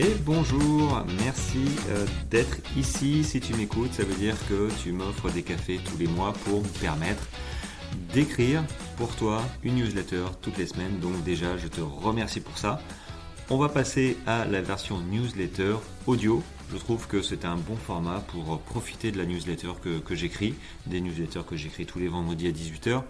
Et bonjour, merci d'être ici. Si tu m'écoutes, ça veut dire que tu m'offres des cafés tous les mois pour me permettre d'écrire pour toi une newsletter toutes les semaines. Donc déjà, je te remercie pour ça. On va passer à la version newsletter audio. Je trouve que c'est un bon format pour profiter de la newsletter que j'écris, des newsletters que j'écris tous les vendredis à 18h.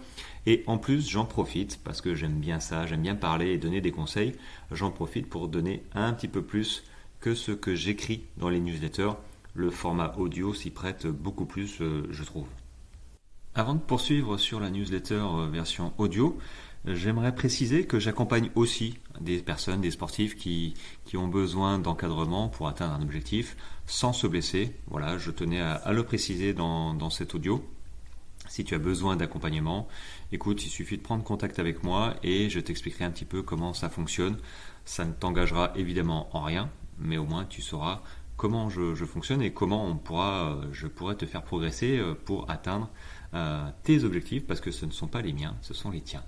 Et en plus, j'en profite parce que j'aime bien ça, j'aime bien parler et donner des conseils. J'en profite pour donner un petit peu plus que ce que j'écris dans les newsletters. Le format audio s'y prête beaucoup plus, je trouve. Avant de poursuivre sur la newsletter version audio, j'aimerais préciser que j'accompagne aussi des personnes, des sportifs qui ont besoin d'encadrement pour atteindre un objectif sans se blesser. Voilà, je tenais à le préciser dans cet audio. Si tu as besoin d'accompagnement, écoute, il suffit de prendre contact avec moi et je t'expliquerai un petit peu comment ça fonctionne. Ça ne t'engagera évidemment en rien, mais au moins tu sauras comment je fonctionne et comment je pourrais te faire progresser pour atteindre tes objectifs, parce que ce ne sont pas les miens, ce sont les tiens.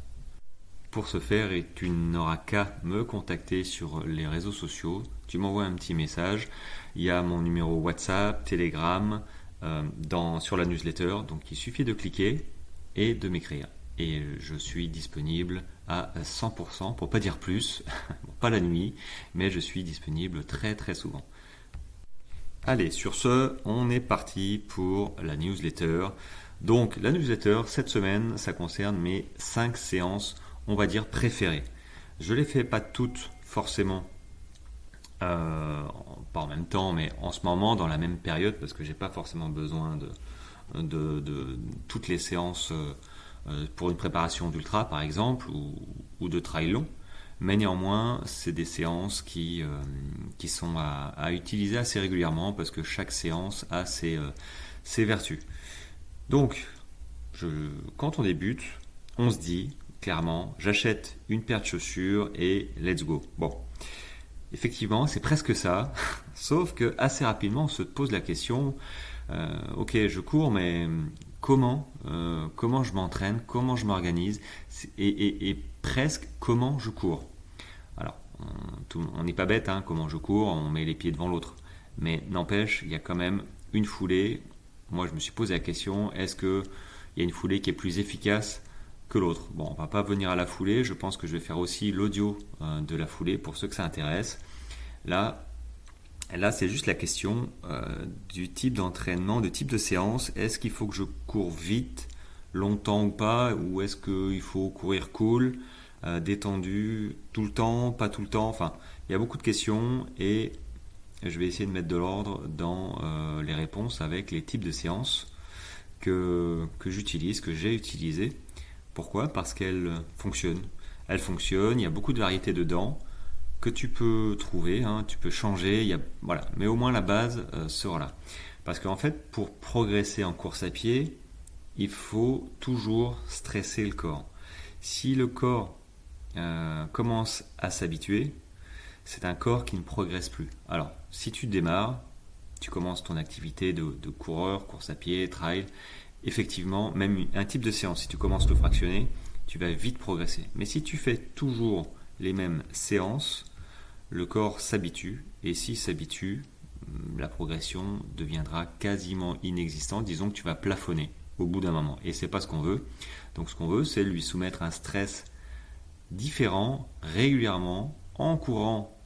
Pour ce faire, et tu n'auras qu'à me contacter sur les réseaux sociaux. Tu m'envoies un petit message. Il y a mon numéro WhatsApp, Telegram, sur la newsletter. Donc il suffit de cliquer et de m'écrire. Et je suis disponible à 100%, pour pas dire plus. Bon, pas la nuit, mais je suis disponible très très souvent. Allez, sur ce, on est parti pour la newsletter. Donc la newsletter, cette semaine, ça concerne mes 5 séances, on va dire, préférées. Je ne les fais pas toutes forcément, pas en même temps, mais en ce moment, dans la même période, parce que j'ai pas forcément besoin de toutes les séances pour une préparation d'ultra, par exemple, ou de trail long. Mais néanmoins, c'est des séances qui sont à utiliser assez régulièrement, parce que chaque séance a ses vertus. Donc, quand on débute, on se dit clairement, j'achète une paire de chaussures et let's go. Bon, effectivement, c'est presque ça, sauf que assez rapidement, on se pose la question, ok, je cours, mais comment je m'entraîne, comment je m'organise, et presque comment je cours. Alors, on n'est pas bête, hein, comment je cours, on met les pieds devant l'autre. Mais n'empêche, il y a quand même une foulée. Moi, je me suis posé la question, est-ce qu'il y a une foulée qui est plus efficace que l'autre? Bon, on va pas venir à la foulée, je pense que je vais faire aussi l'audio de la foulée pour ceux que ça intéresse. Là, c'est juste la question du type d'entraînement, du type de séance. Est-ce qu'il faut que je cours vite, longtemps ou pas? Ou est-ce qu'il faut courir cool, détendu, tout le temps, pas tout le temps? Enfin, il y a beaucoup de questions et je vais essayer de mettre de l'ordre dans les réponses avec les types de séances que j'utilise, que j'ai utilisées. Pourquoi? Parce qu'elles fonctionnent. Elles fonctionnent, il y a beaucoup de variétés dedans que tu peux trouver, hein, tu peux changer, voilà. Mais au moins la base sera là. Parce qu'en fait, pour progresser en course à pied, il faut toujours stresser le corps. Si le corps commence à s'habituer, c'est un corps qui ne progresse plus. Alors, si tu démarres, tu commences ton activité de coureur, course à pied, trail, effectivement, même un type de séance, si tu commences le fractionné, tu vas vite progresser. Mais si tu fais toujours les mêmes séances, le corps s'habitue, et s'il s'habitue, la progression deviendra quasiment inexistante. Disons que tu vas plafonner au bout d'un moment, et c'est pas ce qu'on veut. Donc ce qu'on veut, c'est lui soumettre un stress différent, régulièrement, en courant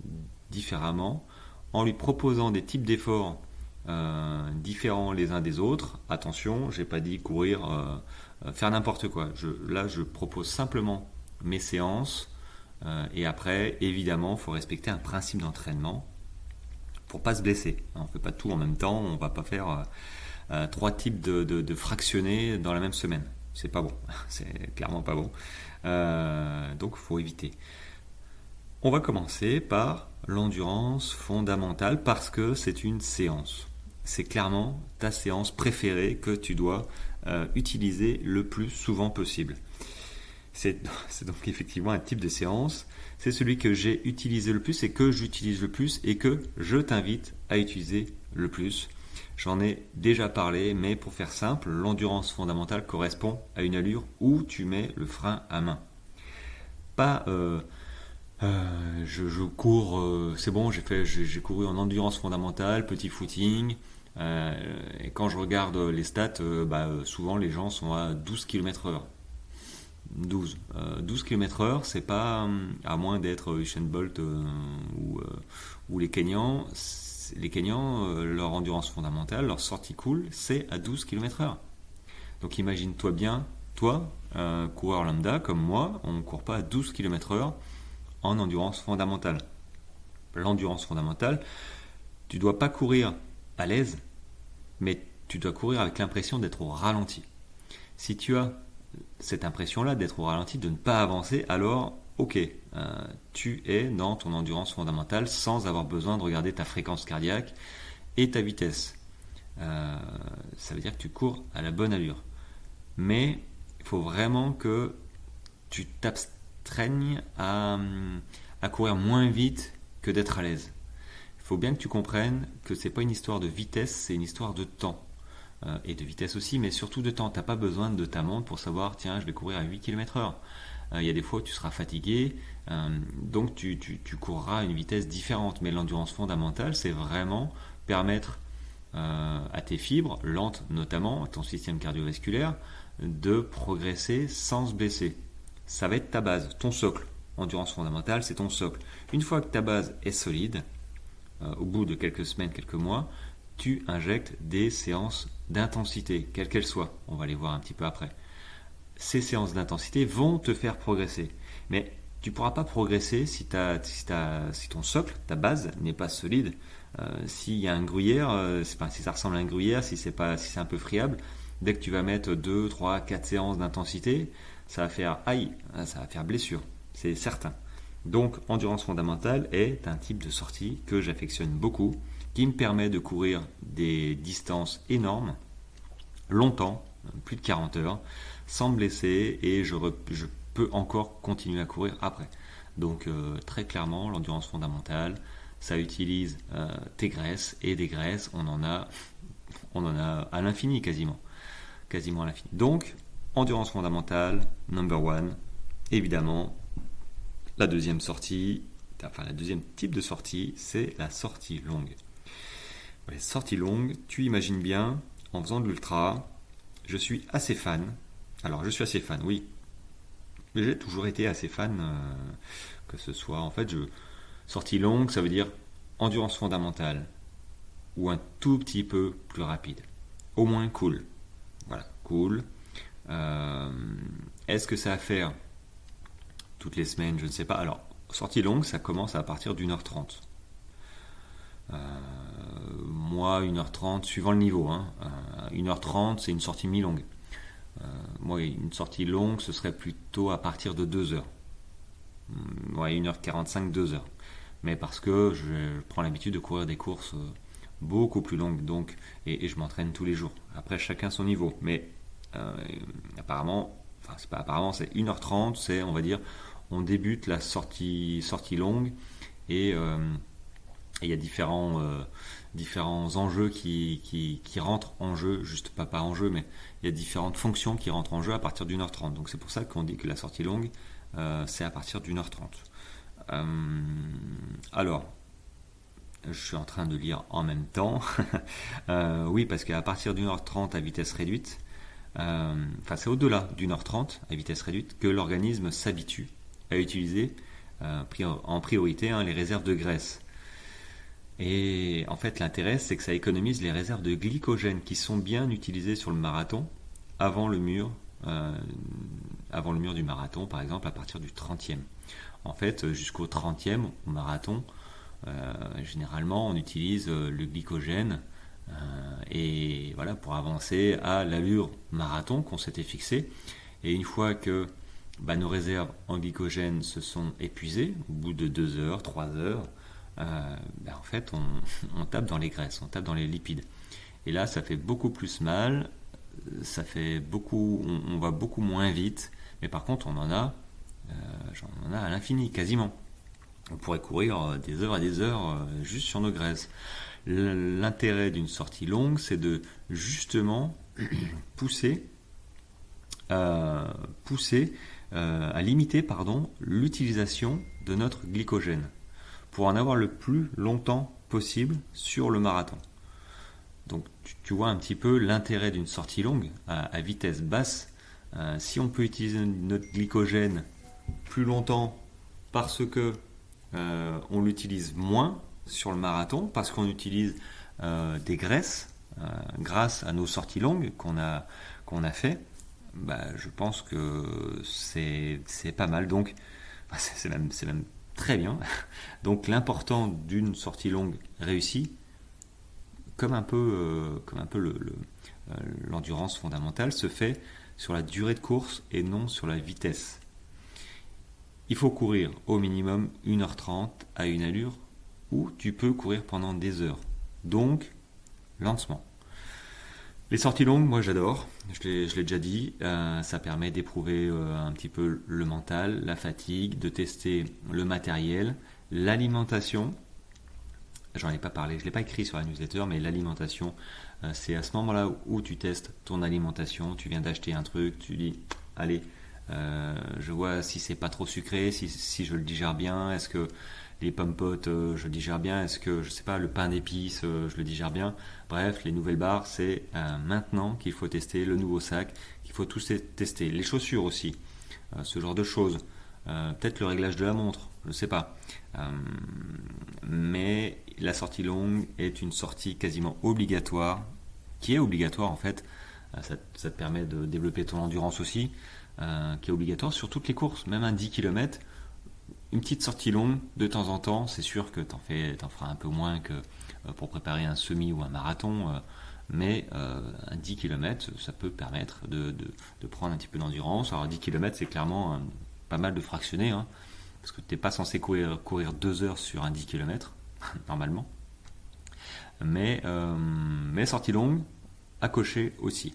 différemment, en lui proposant des types d'efforts différents les uns des autres. Attention, j'ai pas dit courir, faire n'importe quoi. Là, je propose simplement mes séances et après, évidemment, il faut respecter un principe d'entraînement pour pas se blesser. On ne fait pas tout en même temps, on va pas faire 3 types de fractionnés dans la même semaine. C'est pas bon, c'est clairement pas bon. Donc, il faut éviter. On va commencer par l'endurance fondamentale parce que c'est une séance. C'est clairement ta séance préférée que tu dois utiliser le plus souvent possible. C'est donc effectivement un type de séance. C'est celui que j'ai utilisé le plus et que j'utilise le plus et que je t'invite à utiliser le plus. J'en ai déjà parlé, mais pour faire simple, l'endurance fondamentale correspond à une allure où tu mets le frein à main. Pas Je cours, c'est bon, j'ai couru en endurance fondamentale, petit footing. Et quand je regarde les stats, souvent les gens sont à 12 km heure. 12 km heure, c'est pas, à moins d'être Usain Bolt ou les Kenyans, leur endurance fondamentale, leur sortie cool, c'est à 12 km heure. Donc imagine-toi bien, toi, coureur lambda comme moi, on ne court pas à 12 km heure en endurance fondamentale. L'endurance fondamentale, tu dois pas courir à l'aise, mais tu dois courir avec l'impression d'être au ralenti. Si tu as cette impression-là d'être au ralenti, de ne pas avancer, alors ok, tu es dans ton endurance fondamentale sans avoir besoin de regarder ta fréquence cardiaque et ta vitesse. Ça veut dire que tu cours à la bonne allure. Mais il faut vraiment que tu t'abstraignes à courir moins vite que d'être à l'aise. Il faut bien que tu comprennes que c'est pas une histoire de vitesse, c'est une histoire de temps. Et de vitesse aussi, mais surtout de temps. Tu n'as pas besoin de ta montre pour savoir, tiens, je vais courir à 8 km heure. Il y a des fois où tu seras fatigué, donc tu courras à une vitesse différente. Mais l'endurance fondamentale, c'est vraiment permettre à tes fibres, lentes notamment, à ton système cardiovasculaire, de progresser sans se blesser. Ça va être ta base, ton socle. Endurance fondamentale, c'est ton socle. Une fois que ta base est solide, au bout de quelques semaines, quelques mois, tu injectes des séances d'intensité, quelles qu'elles soient. On va les voir un petit peu après. Ces séances d'intensité vont te faire progresser. Mais tu ne pourras pas progresser si ton socle, ta base, n'est pas solide. S'il y a un gruyère, si ça ressemble à un gruyère, si c'est un peu friable, dès que tu vas mettre 2, 3, 4 séances d'intensité, ça va faire aïe, ça va faire blessure, c'est certain. Donc, endurance fondamentale est un type de sortie que j'affectionne beaucoup, qui me permet de courir des distances énormes, longtemps, plus de 40 heures, sans me blesser, et je peux encore continuer à courir après. Donc, très clairement, l'endurance fondamentale, ça utilise tes graisses, et des graisses, on en a à l'infini quasiment à l'infini. Donc, endurance fondamentale, number one, évidemment. La deuxième type de sortie, c'est la sortie longue. Les sorties longues, tu imagines bien, en faisant de l'ultra, je suis assez fan. Alors, je suis assez fan, oui. Mais j'ai toujours été assez fan, que ce soit, sortie longue, ça veut dire endurance fondamentale, ou un tout petit peu plus rapide. Au moins cool. Voilà, cool. Est-ce que ça va faire toutes les semaines? Je ne sais pas. Alors, sortie longue, ça commence à partir d'1h30. Moi, 1h30, suivant le niveau. 1h30, c'est une sortie mi-longue. Moi, une sortie longue, ce serait plutôt à partir de 2h. Ouais, 1h45, 2h. Mais parce que je prends l'habitude de courir des courses beaucoup plus longues, donc, et je m'entraîne tous les jours. Après, chacun son niveau. Mais c'est pas apparemment, c'est 1h30, c'est, on va dire, on débute la sortie longue, et il y a différents enjeux qui rentrent en jeu, juste pas en jeu, mais il y a différentes fonctions qui rentrent en jeu à partir d'1h30. Donc c'est pour ça qu'on dit que la sortie longue, c'est à partir d'1h30. Alors, je suis en train de lire en même temps. Oui, parce qu'à partir d'1h30 à vitesse réduite, c'est au-delà d'1h30 à vitesse réduite que l'organisme s'habitue à utiliser en priorité les réserves de graisse. Et en fait, l'intérêt, c'est que ça économise les réserves de glycogène qui sont bien utilisées sur le marathon avant le mur du marathon, par exemple, à partir du 30e. En fait, jusqu'au 30e, au marathon, généralement, on utilise le glycogène et voilà, pour avancer à l'allure marathon qu'on s'était fixée. Et une fois que nos réserves en glycogène se sont épuisées, au bout de 2 heures, 3 heures, en fait, on tape dans les graisses, on tape dans les lipides. Et là, ça fait beaucoup plus mal, on va beaucoup moins vite, mais par contre, on en a à l'infini, quasiment. On pourrait courir des heures et des heures juste sur nos graisses. L'intérêt d'une sortie longue, c'est de justement pousser à limiter l'utilisation de notre glycogène pour en avoir le plus longtemps possible sur le marathon. Donc tu vois un petit peu l'intérêt d'une sortie longue à vitesse basse. Si on peut utiliser notre glycogène plus longtemps parce que on l'utilise moins sur le marathon, parce qu'on utilise des graisses grâce à nos sorties longues qu'on a fait, je pense que c'est pas mal. Donc c'est même très bien. Donc l'important d'une sortie longue réussie, comme un peu l'endurance fondamentale, se fait sur la durée de course et non sur la vitesse. Il faut courir au minimum 1h30 à une allure où tu peux courir pendant des heures. Donc, lentement. Les sorties longues, moi j'adore, je l'ai déjà dit, ça permet d'éprouver un petit peu le mental, la fatigue, de tester le matériel, l'alimentation. J'en ai pas parlé, je ne l'ai pas écrit sur la newsletter, mais l'alimentation, c'est à ce moment-là où tu testes ton alimentation. Tu viens d'acheter un truc, tu dis, allez, je vois si c'est pas trop sucré, si je le digère bien, est-ce que les pommes potes, je le digère bien, est-ce que, je sais pas, le pain d'épices, je le digère bien. Bref, les nouvelles barres, c'est maintenant qu'il faut tester le nouveau sac, qu'il faut tout tester. Les chaussures aussi, ce genre de choses. Peut-être le réglage de la montre, je ne sais pas. Mais la sortie longue est une sortie quasiment obligatoire, qui est obligatoire en fait. Ça te permet de développer ton endurance aussi, qui est obligatoire sur toutes les courses, même un 10 km. Une petite sortie longue de temps en temps, c'est sûr que t'en feras un peu moins que pour préparer un semi ou un marathon, mais un 10 km, ça peut permettre de prendre un petit peu d'endurance. Alors 10 km, c'est clairement pas mal de fractionner, hein, parce que tu n'es pas censé courir 2 heures sur un 10 km, normalement. Mais sortie longue, à cocher aussi.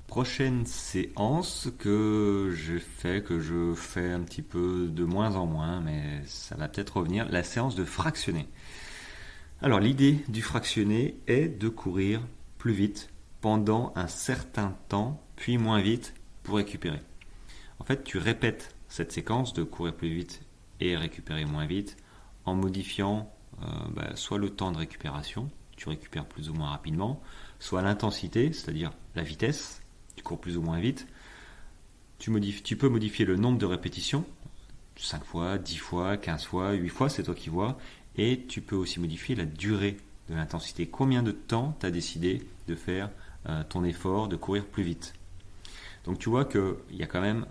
Prochaine séance que je fais un petit peu de moins en moins, mais ça va peut-être revenir, la séance de fractionner. Alors l'idée du fractionner est de courir plus vite pendant un certain temps, puis moins vite pour récupérer. En fait, tu répètes cette séquence de courir plus vite et récupérer moins vite en modifiant soit le temps de récupération, tu récupères plus ou moins rapidement, soit l'intensité, c'est-à-dire la vitesse, tu cours plus ou moins vite. Tu peux modifier le nombre de répétitions, 5 fois, 10 fois, 15 fois, 8 fois, c'est toi qui vois. Et tu peux aussi modifier la durée de l'intensité. Combien de temps tu as décidé de faire ton effort, de courir plus vite. Donc tu vois qu'il y a quand même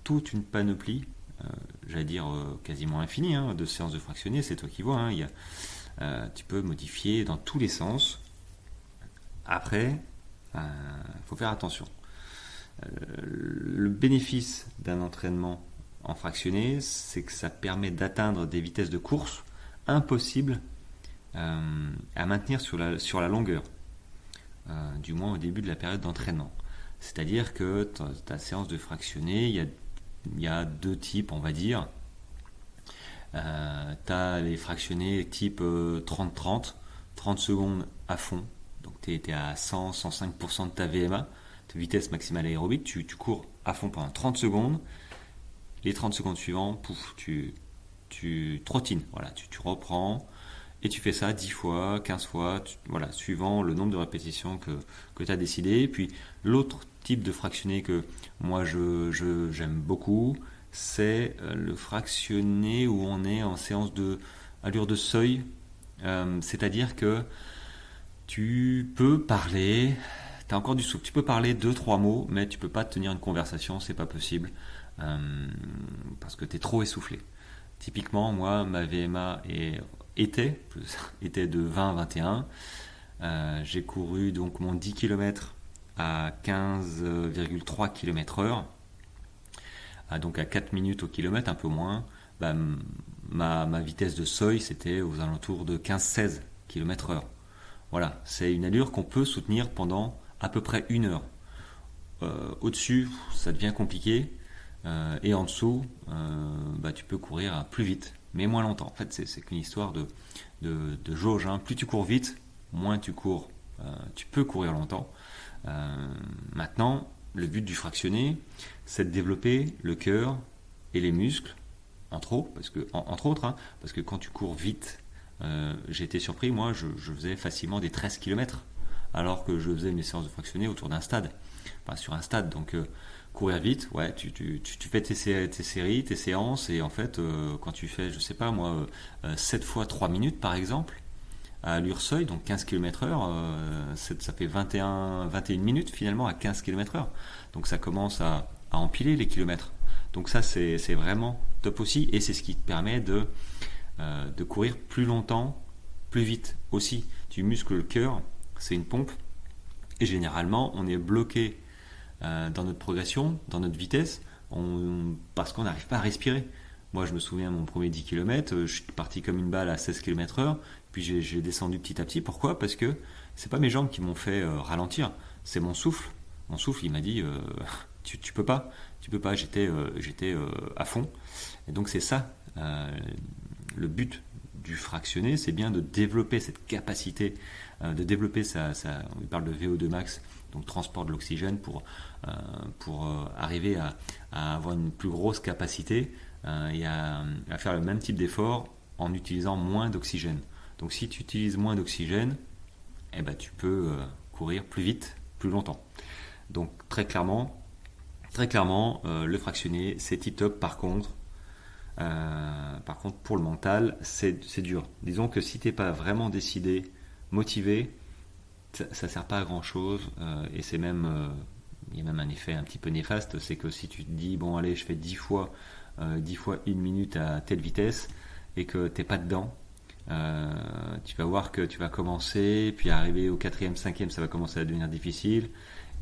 toute une panoplie, j'allais dire quasiment infinie, de séances de fractionner, c'est toi qui vois. Tu peux modifier dans tous les sens. Après, il faut faire attention. Le bénéfice d'un entraînement en fractionné, c'est que ça permet d'atteindre des vitesses de course impossibles à maintenir sur la longueur, du moins au début de la période d'entraînement. C'est-à-dire que ta séance de fractionné, il y a deux types, on va dire. Tu as les fractionnés type 30-30, 30 secondes à fond, donc tu es à 100-105% de ta VMA, ta vitesse maximale aérobique, tu cours à fond pendant 30 secondes, les 30 secondes suivantes, pouf, tu trottines, voilà, tu reprends, et tu fais ça 10 fois, 15 fois, suivant le nombre de répétitions que tu as décidé. Et puis l'autre type de fractionné que moi j'aime beaucoup, c'est le fractionné où on est en séance de allure de seuil, c'est-à-dire que tu peux parler, tu as encore du souffle, tu peux parler 2-3 mots, mais tu peux pas tenir une conversation, c'est pas possible, parce que tu es trop essoufflé. Typiquement, moi, ma VMA était de 20-21. J'ai couru donc mon 10 km à 15,3 km/h. Donc à 4 minutes au kilomètre, un peu moins. Ma vitesse de seuil, c'était aux alentours de 15-16 km/h. Voilà, c'est une allure qu'on peut soutenir pendant à peu près 1 heure. Au-dessus, ça devient compliqué. Et en dessous, tu peux courir plus vite, mais moins longtemps. En fait, c'est qu'une histoire de jauge. Plus tu cours vite, moins tu peux courir longtemps. Maintenant, le but du fractionné, c'est de développer le cœur et les muscles, entre autres, parce que quand tu cours vite, j'ai été surpris, moi, je faisais facilement des 13 km, alors que je faisais mes séances de fractionné autour d'un stade, enfin sur un stade. Donc, courir vite, ouais, tu fais tes séries, tes séances, et en fait, quand tu fais, je sais pas moi, 7 fois 3 minutes par exemple, à allure seuil, donc 15 km/h, ça fait 21 minutes finalement à 15 km/h. Donc ça commence à empiler les kilomètres. Donc ça, c'est vraiment top aussi, et c'est ce qui te permet de courir plus longtemps, plus vite aussi. Tu muscles le cœur, c'est une pompe, et généralement, on est bloqué dans notre progression, dans notre vitesse, parce qu'on n'arrive pas à respirer. Moi, je me souviens, mon premier 10 km, je suis parti comme une balle à 16 km/h, puis j'ai descendu petit à petit. Pourquoi ? Parce que c'est pas mes jambes qui m'ont fait ralentir, c'est mon souffle. Mon souffle, il m'a dit tu peux pas, j'étais à fond. Et donc, c'est ça, le but du fractionné, c'est bien de développer cette capacité, de développer on parle de VO2 max, donc transport de l'oxygène pour arriver à avoir une plus grosse capacité et à faire le même type d'effort en utilisant moins d'oxygène. Donc si tu utilises moins d'oxygène, eh ben, tu peux courir plus vite, plus longtemps. Donc très clairement, le fractionné, c'est tip top. Par contre, pour le mental, c'est dur. Disons que si tu n'es pas vraiment décidé, motivé, ça ne sert pas à grand chose, et c'est même il y a même un effet un petit peu néfaste, c'est que si tu te dis bon allez, je fais 10 fois 1 minute à telle vitesse et que tu n'es pas dedans, tu vas voir que tu vas commencer, puis arriver au 4e, 5e, ça va commencer à devenir difficile,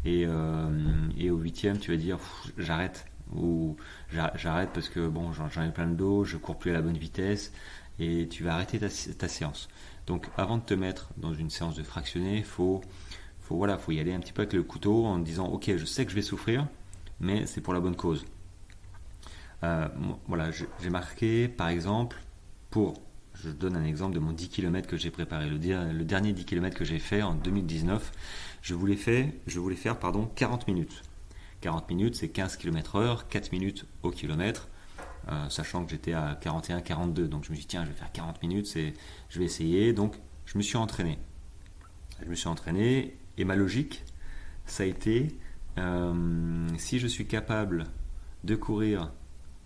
et au 8e, tu vas dire j'arrête, ou j'arrête parce que bon, j'en ai plein le dos, je cours plus à la bonne vitesse, et tu vas arrêter ta séance. Donc avant de te mettre dans une séance de fractionné, faut y aller un petit peu avec le couteau en disant ok, je sais que je vais souffrir, mais c'est pour la bonne cause. Voilà, j'ai marqué par exemple, je donne un exemple de mon 10 km que j'ai préparé, le dernier 10 km que j'ai fait en 2019, je voulais faire 40 minutes. 40 minutes, c'est 15 km/h, 4 minutes au kilomètre, sachant que j'étais à 41-42, donc je me suis dit tiens, je vais faire 40 minutes, je vais essayer. Donc je me suis entraîné, et ma logique, ça a été si je suis capable de courir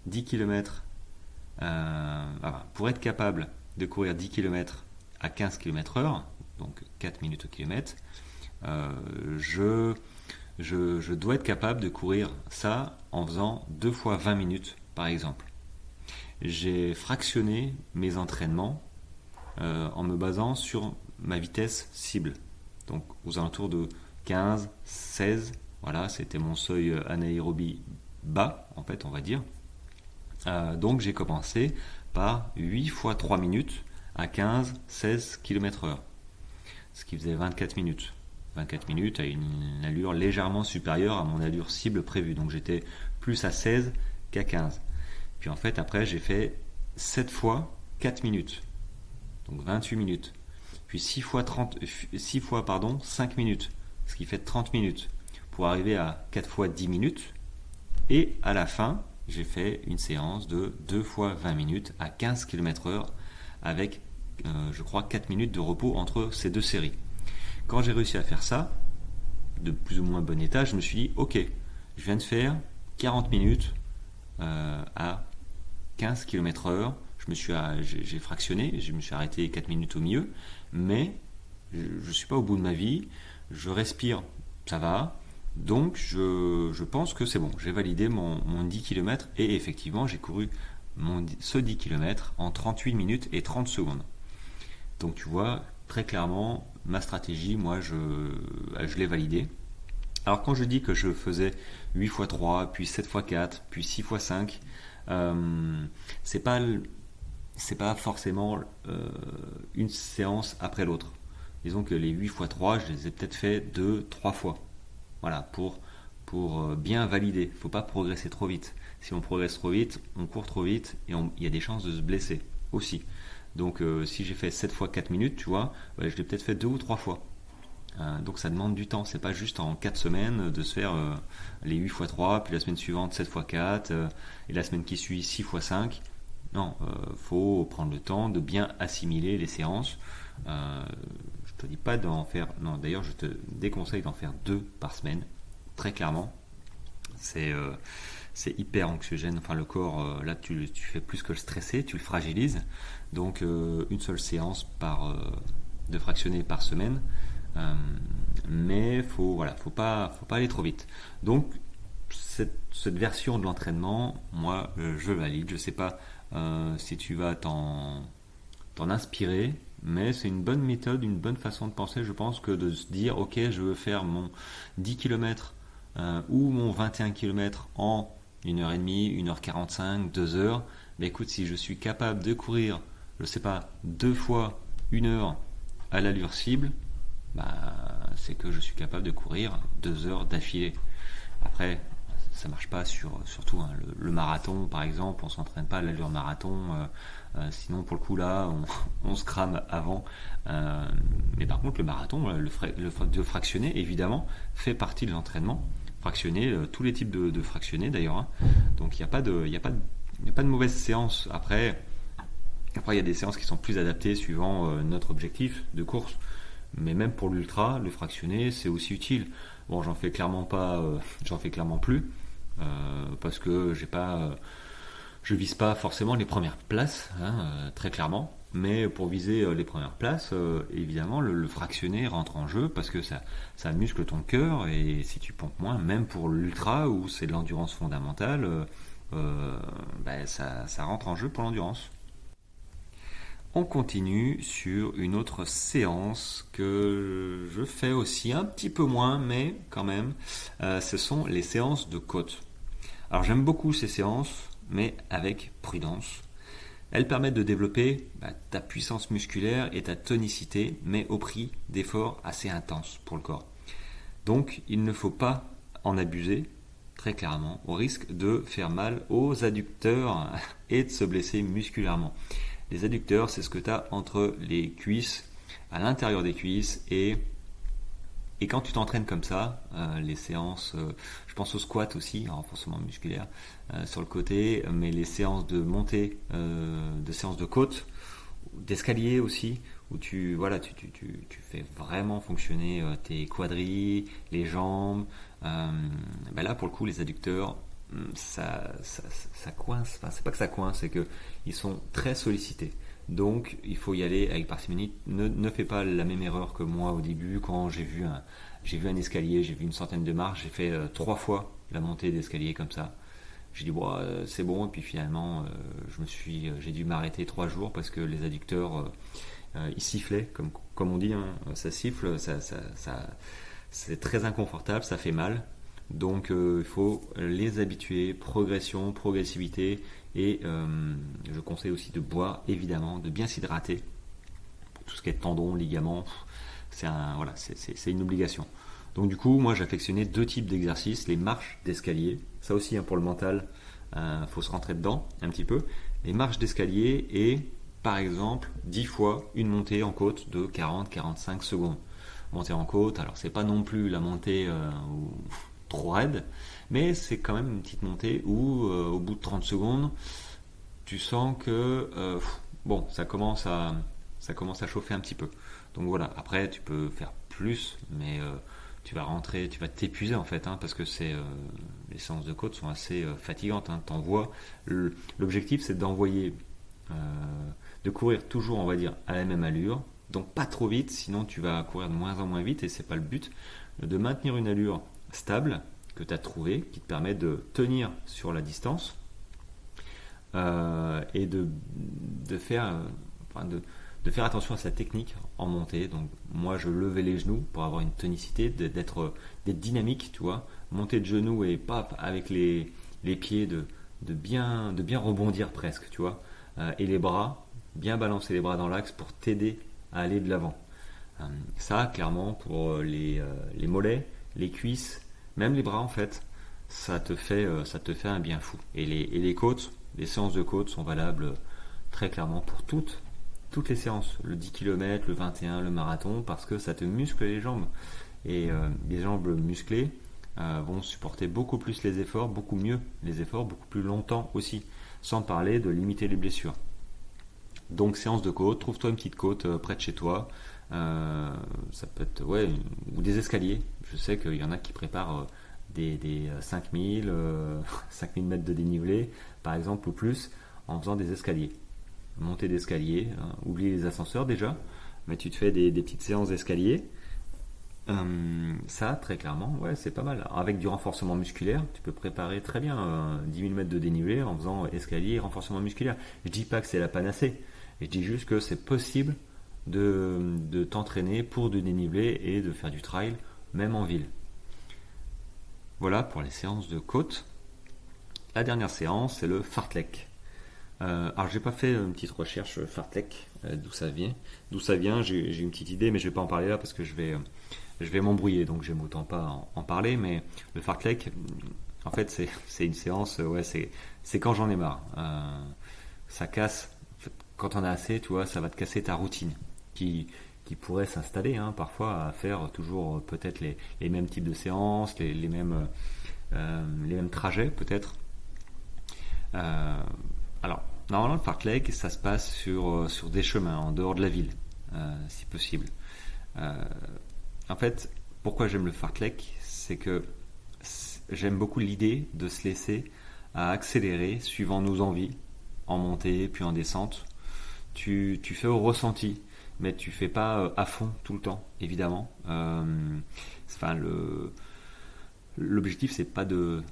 10 km, pour être capable de courir 10 km à 15 km/h, donc 4 minutes au kilomètre, je dois être capable de courir ça en faisant 2 fois 20 minutes par exemple. J'ai fractionné mes entraînements en me basant sur ma vitesse cible, donc aux alentours de 15, 16, voilà, c'était mon seuil anaérobie bas en fait, on va dire. Donc j'ai commencé par 8 fois 3 minutes à 15-16 km/h, ce qui faisait 24 minutes. 24 minutes à une allure légèrement supérieure à mon allure cible prévue, donc j'étais plus à 16 qu'à 15. Puis en fait après j'ai fait 7 fois 4 minutes, donc 28 minutes. Puis 6 fois 5 minutes, ce qui fait 30 minutes, pour arriver à 4 fois 10 minutes. Et à la fin, j'ai fait une séance de 2 fois 20 minutes à 15 km/h avec, je crois, 4 minutes de repos entre ces deux séries. Quand j'ai réussi à faire ça, de plus ou moins bon état, je me suis dit, ok, je viens de faire 40 minutes à 15 km/h. J'ai fractionné, je me suis arrêté 4 minutes au milieu, mais je ne suis pas au bout de ma vie, je respire, ça va. Donc je pense que c'est bon, j'ai validé mon 10 km, et effectivement j'ai couru ce 10 km en 38 minutes et 30 secondes. Donc tu vois, très clairement, ma stratégie, moi je l'ai validée. Alors quand je dis que je faisais 8 x 3, puis 7 x 4, puis 6 x 5, c'est pas forcément une séance après l'autre. Disons que les 8 x 3, je les ai peut-être fait 2-3 fois. Voilà, pour bien valider. Il ne faut pas progresser trop vite. Si on progresse trop vite, on court trop vite, et il y a des chances de se blesser aussi. Donc si j'ai fait 7 fois 4 minutes, tu vois, je l'ai peut-être fait 2 ou 3 fois. Donc ça demande du temps, c'est pas juste en 4 semaines de se faire les 8 x 3, puis la semaine suivante 7 x 4, et la semaine qui suit 6 x 5. Non, faut prendre le temps de bien assimiler les séances. Je te dis pas d'en faire, non d'ailleurs je te déconseille d'en faire 2 par semaine, très clairement. C'est hyper anxiogène, enfin le corps, là tu fais plus que le stresser, tu le fragilises. Donc une seule séance de fractionner par semaine. Mais faut pas aller trop vite. Donc cette version de l'entraînement, moi je valide. Je sais pas si tu vas t'en inspirer, mais c'est une bonne méthode, une bonne façon de penser, je pense, que de se dire ok, je veux faire mon 10 km ou mon 21 km en 1h30, 1h45, 2h. Mais écoute, si je suis capable de courir, je sais pas, 2 fois 1 heure à l'allure cible, c'est que je suis capable de courir 2 heures d'affilée. Après, ça marche pas surtout le marathon par exemple, on s'entraîne pas à l'allure marathon, sinon pour le coup là on se crame avant. Mais par contre le marathon, le fait de fractionner évidemment fait partie de l'entraînement. Fractionner, tous les types de fractionnés d'ailleurs, hein. Donc il n'y a pas de mauvaise séance. Après il y a des séances qui sont plus adaptées suivant notre objectif de course. Mais même pour l'ultra, le fractionné, c'est aussi utile. Bon, j'en fais clairement plus, parce que je vise pas forcément les premières places, hein, très clairement. Mais pour viser les premières places, évidemment, le fractionné rentre en jeu parce que ça muscle ton cœur, et si tu pompes moins, même pour l'ultra où c'est de l'endurance fondamentale, ça rentre en jeu pour l'endurance. On continue sur une autre séance que je fais aussi un petit peu moins, mais quand même, ce sont les séances de côte. Alors j'aime beaucoup ces séances, mais avec prudence. Elles permettent de développer ta puissance musculaire et ta tonicité, mais au prix d'efforts assez intenses pour le corps. Donc il ne faut pas en abuser, très clairement, au risque de faire mal aux adducteurs et de se blesser musculairement. Les adducteurs, c'est ce que tu as entre les cuisses, à l'intérieur des cuisses, et quand tu t'entraînes comme ça, les séances, je pense au squat aussi, renforcement musculaire sur le côté, mais les séances de montée, de séances de côte, d'escalier aussi, où tu fais vraiment fonctionner tes quadris, les jambes. Là, pour le coup, les adducteurs, ça coince. Enfin, c'est pas que ça coince, c'est que ils sont très sollicités. Donc, il faut y aller avec parcimonie. Ne fais pas la même erreur que moi au début quand j'ai vu un escalier, j'ai vu une centaine de marches, j'ai fait 3 fois la montée d'escalier comme ça. J'ai dit c'est bon, et puis finalement j'ai dû m'arrêter 3 jours parce que les adducteurs ils sifflaient, comme on dit, hein, ça siffle, c'est très inconfortable, ça fait mal. Donc il faut les habituer, progressivité, et je conseille aussi de boire, évidemment, de bien s'hydrater. Pour tout ce qui est tendons, ligaments, c'est une obligation. Donc du coup, moi j'affectionnais 2 types d'exercices, les marches d'escalier, ça aussi pour le mental, faut se rentrer dedans un petit peu. Les marches d'escalier et par exemple 10 fois une montée en côte de 40-45 secondes. Montée en côte, alors c'est pas non plus la montée trop raide, mais c'est quand même une petite montée où au bout de 30 secondes, tu sens que ça commence à chauffer un petit peu. Donc voilà, après tu peux faire plus, mais tu vas t'épuiser en fait, hein, parce que les séances de côte sont assez fatigantes, hein. L'objectif c'est de courir toujours, on va dire, à la même allure, donc pas trop vite, sinon tu vas courir de moins en moins vite et c'est pas le but. De maintenir une allure stable que tu as trouvée, qui te permet de tenir sur la distance, et de faire attention à sa technique en montée. Donc moi je levais les genoux pour avoir une tonicité, d'être dynamique, tu vois, monter de genoux et paf avec les pieds, de bien rebondir presque, tu vois, et les bras, bien balancer les bras dans l'axe pour t'aider à aller de l'avant. Ça clairement pour les mollets, les cuisses, même les bras en fait, ça te fait un bien fou. Et les côtes, les séances de côtes sont valables très clairement pour toutes toutes les séances, le 10 km, le 21, le marathon, parce que ça te muscle les jambes. Et les jambes musclées vont supporter beaucoup plus les efforts, beaucoup mieux les efforts, beaucoup plus longtemps aussi, sans parler de limiter les blessures. Donc séance de côte, trouve-toi une petite côte près de chez toi. Ça peut être ou des escaliers. Je sais qu'il y en a qui préparent des 5000 5000 mètres de dénivelé par exemple ou plus en faisant des escaliers. Montée d'escalier, oublie les ascenseurs déjà, mais tu te fais des petites séances d'escalier. Ça, très clairement, ouais, c'est pas mal. Avec du renforcement musculaire, tu peux préparer très bien 10 000 mètres de dénivelé en faisant escalier et renforcement musculaire. Je dis pas que c'est la panacée, je dis juste que c'est possible de t'entraîner pour du dénivelé et de faire du trail, même en ville. Voilà pour les séances de côte. La dernière séance, c'est le fartlek. Alors j'ai pas fait une petite recherche fartlek, d'où ça vient. J'ai une petite idée, mais je vais pas en parler là parce que je vais m'embrouiller, donc j'aime autant pas en parler. Mais le fartlek, en fait, c'est une séance, c'est quand j'en ai marre. Ça casse. En fait, quand on a assez, tu vois, ça va te casser ta routine qui pourrait s'installer parfois à faire toujours peut-être les mêmes types de séances, les mêmes trajets peut-être. Alors, normalement, le fartlek, ça se passe sur des chemins, en dehors de la ville, si possible. En fait, pourquoi j'aime le fartlek, c'est que j'aime beaucoup l'idée de se laisser à accélérer suivant nos envies, en montée puis en descente. Tu fais au ressenti, mais tu fais pas à fond tout le temps, évidemment. L'objectif, c'est pas de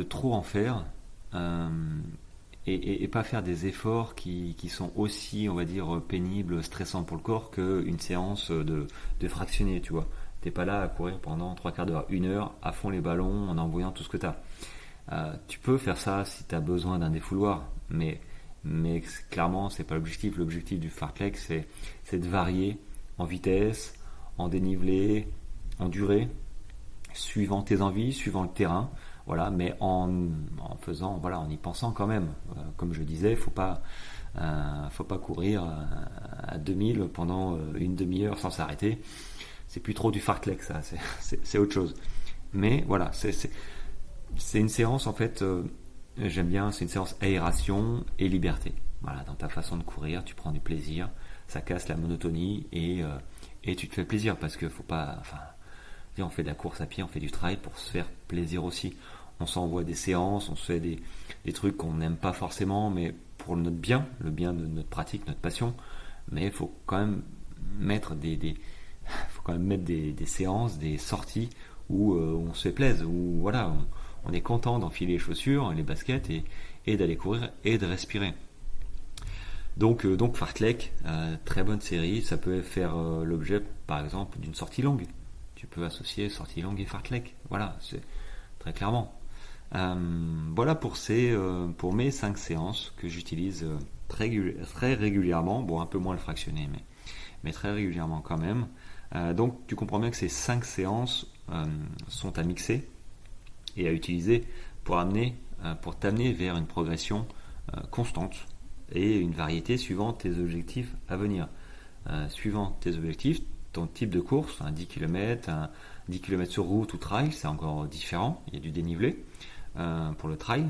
trop en faire. Et pas faire des efforts qui sont aussi, on va dire, pénibles, stressants pour le corps qu'une séance de fractionné, tu vois. T'es pas là à courir pendant 3/4 d'heure, 1 heure, à fond les ballons, en envoyant tout ce que t'as. Tu peux faire ça si t'as besoin d'un défouloir, mais clairement, c'est pas l'objectif. L'objectif du fartlek, c'est de varier en vitesse, en dénivelé, en durée, suivant tes envies, suivant le terrain. Voilà, mais en faisant, voilà, en y pensant quand même. Comme je disais, faut pas courir à 2000 pendant une demi-heure sans s'arrêter. C'est plus trop du fartlek, ça. C'est autre chose. Mais voilà, c'est une séance en fait. J'aime bien. C'est une séance aération et liberté. Voilà, dans ta façon de courir, tu prends du plaisir. Ça casse la monotonie et tu te fais plaisir parce que faut pas. Enfin, on fait de la course à pied, on fait du trail pour se faire plaisir aussi. On s'envoie des séances, on se fait des trucs qu'on n'aime pas forcément, mais pour notre bien, le bien de notre pratique, notre passion. Mais il faut quand même mettre des séances, des sorties où on se fait plaisir, où voilà, on est content d'enfiler les chaussures, les baskets et d'aller courir et de respirer. Donc fartlek, très bonne série. Ça peut faire l'objet, par exemple, d'une sortie longue. Tu peux associer sortie longue et fartlek. Voilà, c'est très clairement. Voilà pour mes 5 séances que j'utilise très régulièrement. Bon, un peu moins le fractionné, mais très régulièrement quand même. Donc tu comprends bien que ces 5 séances sont à mixer et à utiliser pour t'amener vers une progression constante et une variété suivant tes objectifs à venir. Suivant tes objectifs, ton type de course, un 10 km, un 10 km sur route ou trail, c'est encore différent, il y a du dénivelé pour le trail.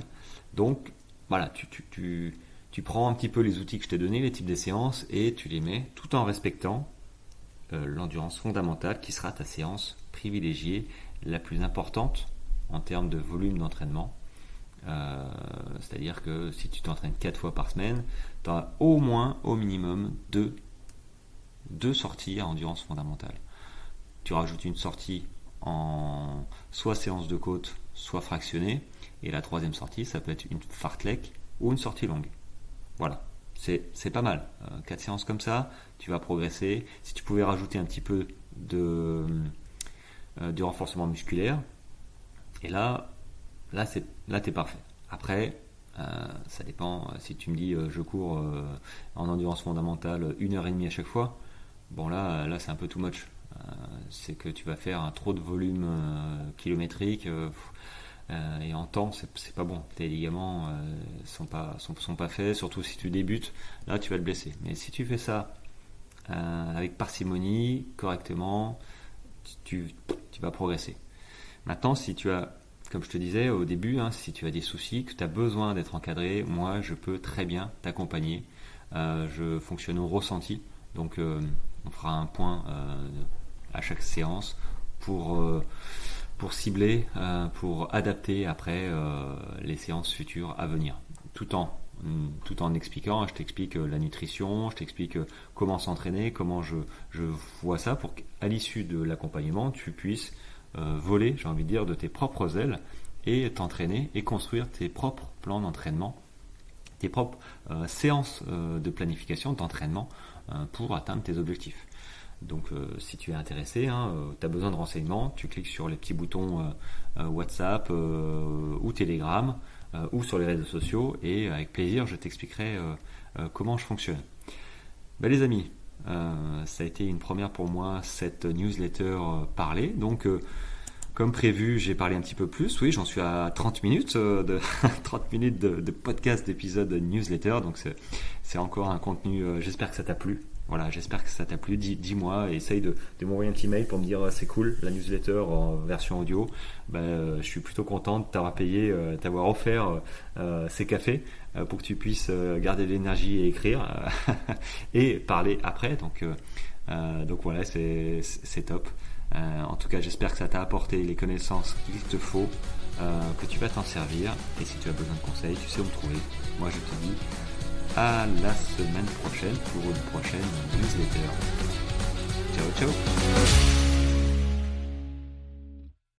Donc voilà, tu prends un petit peu les outils que je t'ai donnés, les types de séances, et tu les mets tout en respectant l'endurance fondamentale qui sera ta séance privilégiée, la plus importante en termes de volume d'entraînement. C'est-à-dire que si tu t'entraînes 4 fois par semaine, tu auras au minimum deux sorties à endurance fondamentale. Tu rajoutes une sortie en soit séance de côte, soit fractionnée, et la troisième sortie, ça peut être une fartlek ou une sortie longue. Voilà, c'est pas mal. 4 séances comme ça, tu vas progresser. Si tu pouvais rajouter un petit peu de renforcement musculaire, et là t'es parfait. Après, ça dépend. Si tu me dis je cours en endurance fondamentale 1h30 à chaque fois, bon là c'est un peu too much. C'est que tu vas faire trop de volume kilométrique. Et en temps, c'est pas bon. Tes ligaments sont pas faits, surtout si tu débutes. Là, tu vas te blesser. Mais si tu fais ça avec parcimonie, correctement, tu vas progresser. Maintenant, si tu as, comme je te disais au début, si tu as des soucis, que tu as besoin d'être encadré, moi, je peux très bien t'accompagner. Je fonctionne au ressenti. Donc, on fera un point à chaque séance pour cibler, pour adapter après les séances futures à venir. Tout en expliquant, je t'explique la nutrition, je t'explique comment s'entraîner, comment je vois ça pour qu'à l'issue de l'accompagnement, tu puisses voler, j'ai envie de dire, de tes propres ailes et t'entraîner et construire tes propres plans d'entraînement, tes propres séances de planification, d'entraînement pour atteindre tes objectifs. Donc si tu es intéressé, tu as besoin de renseignements, tu cliques sur les petits boutons WhatsApp ou Telegram ou sur les réseaux sociaux et avec plaisir je t'expliquerai comment je fonctionne. Les amis, ça a été une première pour moi cette newsletter parlée. Donc comme prévu, j'ai parlé un petit peu plus. Oui, j'en suis à 30 minutes 30 minutes de podcast, d'épisode de newsletter. Donc c'est encore un contenu, j'espère que ça t'a plu. Voilà, j'espère que ça t'a plu. Dis-moi, essaye de m'envoyer un petit mail pour me dire c'est cool, la newsletter en version audio. Je suis plutôt content de t'avoir payé, t'avoir offert ces cafés pour que tu puisses garder de l'énergie et écrire et parler après. Donc voilà, c'est top. En tout cas, j'espère que ça t'a apporté les connaissances qu'il te faut, que tu vas t'en servir. Et si tu as besoin de conseils, tu sais où me trouver. Moi, je te dis à la semaine prochaine pour une prochaine newsletter. Ciao, ciao.